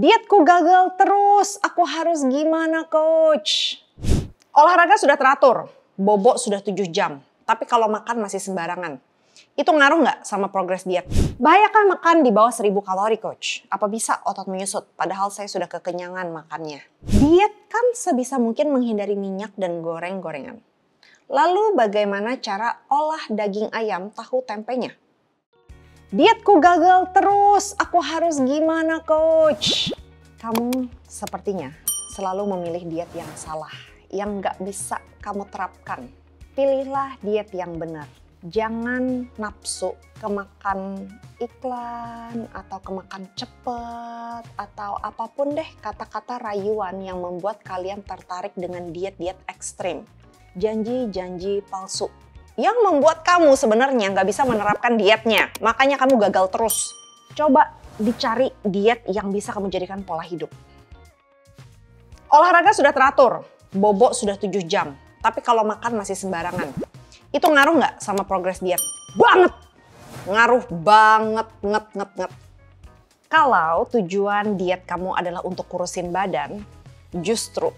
Dietku gagal terus, aku harus gimana coach? Olahraga sudah teratur, bobo sudah 7 jam, tapi kalau makan masih sembarangan. Itu ngaruh nggak sama progres diet? Bahayakah makan di bawah 1000 kalori coach? Apa bisa otot menyusut padahal saya sudah kekenyangan makannya? Diet kan sebisa mungkin menghindari minyak dan goreng-gorengan. Lalu bagaimana cara olah daging ayam tahu tempenya? Dietku gagal terus, aku harus gimana coach? Kamu sepertinya selalu memilih diet yang salah, yang nggak bisa kamu terapkan. Pilihlah diet yang benar. Jangan nafsu kemakan iklan atau kemakan cepet atau apapun deh kata-kata rayuan yang membuat kalian tertarik dengan diet-diet ekstrim. Janji-janji palsu yang membuat kamu sebenarnya nggak bisa menerapkan dietnya. Makanya kamu gagal terus. Coba dicari diet yang bisa kamu jadikan pola hidup. Olahraga sudah teratur, bobo sudah 7 jam. Tapi kalau makan masih sembarangan. Itu ngaruh nggak sama progres diet? Banget! Ngaruh banget, nget. Kalau tujuan diet kamu adalah untuk kurusin badan, justru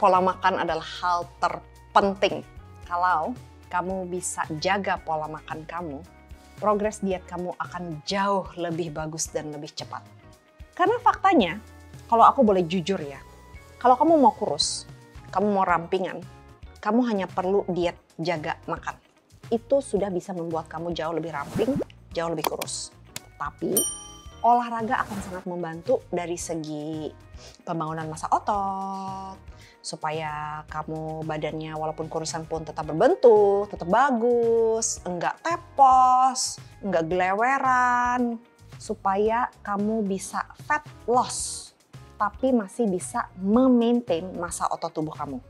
pola makan adalah hal terpenting. Kalau kamu bisa jaga pola makan kamu, progres diet kamu akan jauh lebih bagus dan lebih cepat. Karena faktanya, kalau aku boleh jujur ya, kalau kamu mau kurus, kamu mau rampingan, kamu hanya perlu diet jaga makan. Itu sudah bisa membuat kamu jauh lebih ramping, jauh lebih kurus. Tapi olahraga akan sangat membantu dari segi pembangunan massa otot, supaya kamu badannya walaupun kurusan pun tetap berbentuk, tetap bagus, enggak tepos, enggak geleweran, supaya kamu bisa fat loss, tapi masih bisa memaintain massa otot tubuh kamu.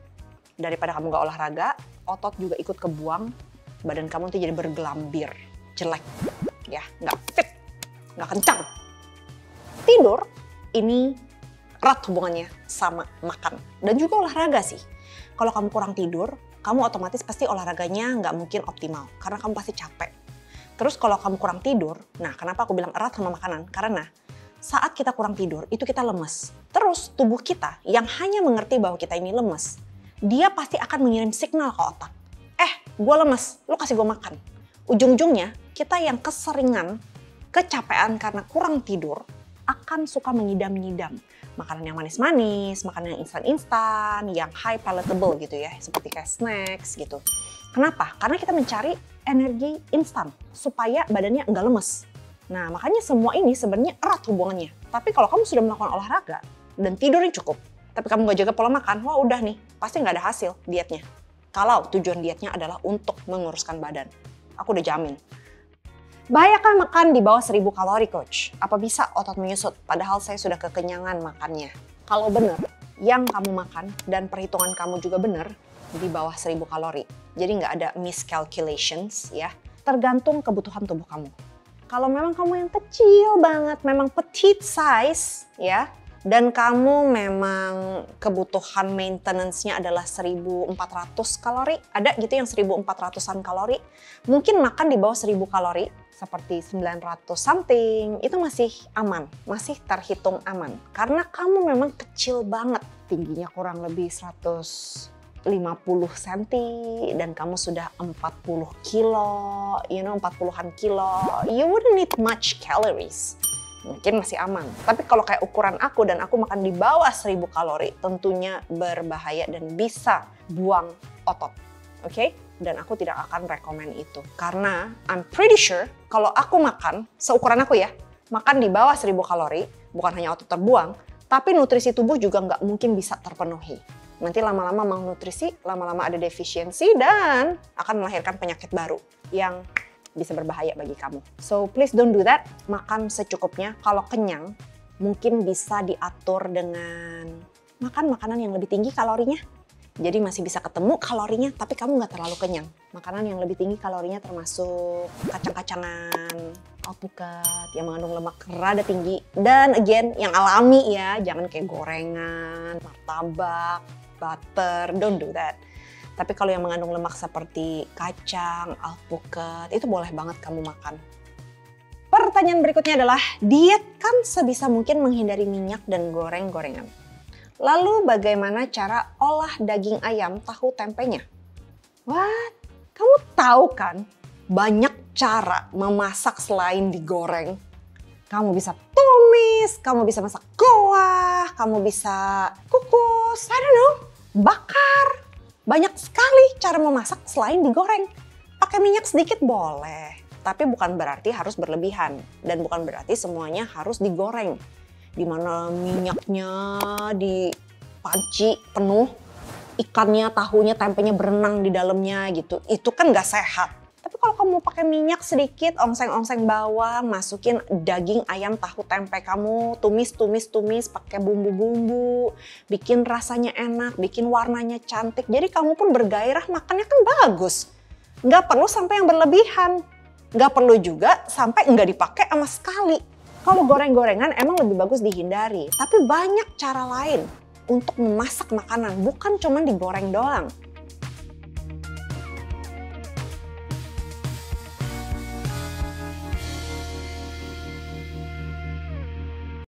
Daripada kamu nggak olahraga, otot juga ikut kebuang, badan kamu nanti jadi bergelambir, jelek, ya, nggak fit, nggak kencang. Tidur ini erat hubungannya sama makan dan juga olahraga sih. Kalau kamu kurang tidur, kamu otomatis pasti olahraganya nggak mungkin optimal karena kamu pasti capek. Terus kalau kamu kurang tidur, nah kenapa aku bilang erat sama makanan? Karena saat kita kurang tidur, itu kita lemes. Terus tubuh kita yang hanya mengerti bahwa kita ini lemes, dia pasti akan mengirim signal ke otak. Gue lemes, lo kasih gue makan. Ujung-ujungnya, kita yang keseringan, kecapean karena kurang tidur, akan suka mengidam-ngidam. Makanan yang manis-manis, makanan yang instan-instan, yang high palatable gitu ya, seperti kayak snacks gitu. Kenapa? Karena kita mencari energi instan, supaya badannya nggak lemes. Nah, makanya semua ini sebenarnya erat hubungannya. Tapi kalau kamu sudah melakukan olahraga dan tidurnya cukup, tapi kamu nggak jaga pola makan, wah udah nih, pasti nggak ada hasil dietnya. Kalau tujuan dietnya adalah untuk menguruskan badan. Aku udah jamin. Bahayakah makan di bawah 1000 kalori coach? Apa bisa otot menyusut padahal saya sudah kekenyangan makannya? Kalau benar, yang kamu makan dan perhitungan kamu juga benar di bawah 1000 kalori. Jadi nggak ada miscalculations ya. Tergantung kebutuhan tubuh kamu. Kalau memang kamu yang kecil banget, memang petite size ya, dan kamu memang kebutuhan maintenance-nya adalah 1400 kalori, ada gitu yang 1400-an kalori, mungkin makan di bawah 1000 kalori, seperti 900 something, itu masih aman, masih terhitung aman. Karena kamu memang kecil banget, tingginya kurang lebih 150 cm, dan kamu sudah 40 kilo, 40-an kilo, you wouldn't need much calories. Mungkin masih aman. Tapi kalau kayak ukuran aku dan aku makan di bawah 1000 kalori, tentunya berbahaya dan bisa buang otot. Oke? Dan aku tidak akan rekomen itu. Karena I'm pretty sure kalau aku makan, seukuran aku ya, makan di bawah 1000 kalori, bukan hanya otot terbuang, tapi nutrisi tubuh juga nggak mungkin bisa terpenuhi. Nanti lama-lama malnutrisi, lama-lama ada defisiensi, dan akan melahirkan penyakit baru yang bisa berbahaya bagi kamu. So please don't do that. Makan secukupnya. Kalau kenyang, mungkin bisa diatur dengan makan makanan yang lebih tinggi kalorinya. Jadi masih bisa ketemu kalorinya, tapi kamu nggak terlalu kenyang. Makanan yang lebih tinggi kalorinya termasuk kacang-kacangan, alpukat yang mengandung lemak rada tinggi. Dan again, yang alami ya, jangan kayak gorengan, martabak, butter, don't do that. Tapi kalau yang mengandung lemak seperti kacang, alpukat, itu boleh banget kamu makan. Pertanyaan berikutnya adalah, diet kan sebisa mungkin menghindari minyak dan goreng-gorengan. Lalu bagaimana cara olah daging ayam tahu tempenya? What? Kamu tahu kan banyak cara memasak selain digoreng. Kamu bisa tumis, kamu bisa masak kuah, kamu bisa kukus, I don't know, bakar. Banyak sekali cara memasak selain digoreng. Pakai minyak sedikit boleh. Tapi bukan berarti harus berlebihan dan bukan berarti semuanya harus digoreng. Dimana minyaknya di panci penuh, ikannya, tahunya, tempenya berenang di dalamnya gitu. Itu kan gak sehat. Tapi kalau kamu pakai minyak sedikit, ongseng-ongseng bawang, masukin daging ayam, tahu, tempe kamu, tumis, pakai bumbu-bumbu, bikin rasanya enak, bikin warnanya cantik. Jadi kamu pun bergairah makannya kan bagus. Gak perlu sampai yang berlebihan. Gak perlu juga sampai nggak dipakai sama sekali. Kalau goreng-gorengan emang lebih bagus dihindari. Tapi banyak cara lain untuk memasak makanan, bukan cuma digoreng doang.